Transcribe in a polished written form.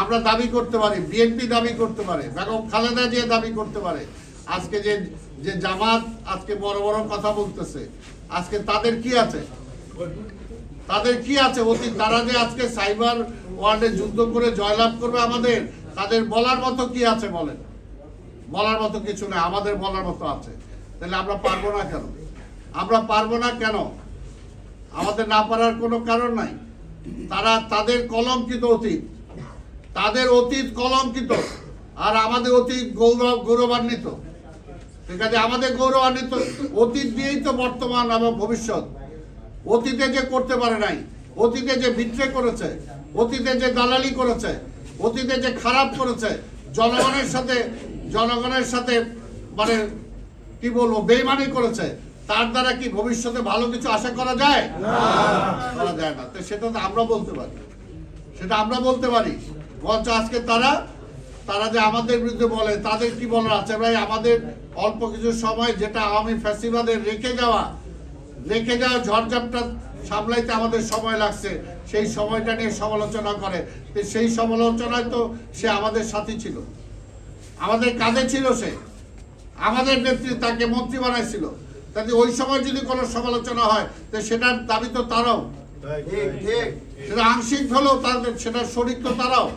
আমরা দাবি করতে পারি, বিএনপি দাবি করতে পারে, বেগম খালেদা জিয়া দাবি করতে পারে, আজকে যে জামাত আজকে বড় বড় কথা বলতেছে, আজকে তাদের কি আছে? তাদের কি আছে অতীত? তারা যে আজকে সাইবার ওয়ার্ল্ডে যুদ্ধ করে জয়লাভ করবে আমাদের, তাদের বলার মতো কি আছে বলেন? বলার মতো কিছু নেই, আমাদের বলার মতো আছে। তাহলে আমরা পারবো না কেন? আমরা পারবো না কেন? আমাদের না পারার কোনো কারণ নাই। তারা তাদের কলঙ্কিত অতীত, তাদের অতীত কলঙ্কিত, আর আমাদের অতীত গৌরবান্বিত। ঠিক আছে, আমাদের গৌরবান্বিত অতীত দিয়েই তো বর্তমান এবং ভবিষ্যৎ। অতীতে যে করতে পারে নাই, অতীতে যে বিট্রে করেছে, অতীতে যে দালালি করেছে, অতীতে যে খারাপ করেছে, জনগণের সাথে মানে কি বলবো বেইমানি করেছে, তার দ্বারা কি ভবিষ্যতে ভালো কিছু আশা করা যায়? করা যায় না। তো সেটা তো আমরা বলতে পারি, সেটা আমরা বলতে পারি। বলছ আজকে তারা যে আমাদের বিরুদ্ধে বলে, তাদের কি বলার আছে ভাই? আমাদের অল্প কিছু সময় যেটা আওয়ামী ফ্যাসিবাদের রেখে যাওয়া ঝড়ঝাপটা সামলাইতে আমাদের সময় লাগছে, সেই সময়টা নিয়ে সমালোচনা করে। সেই সমালোচনায় তো সে আমাদের সাথী ছিল, আমাদের কাঁধে ছিল, সে আমাদের নেত্রী, তাকে মন্ত্রী বানাইছিল। তাতে ওই সময় যদি কোনো সমালোচনা হয় তো সেটার দাবি তো তারাও, সেটা আংশিক হলেও তাদের, সেটার শরিক তো তারাও।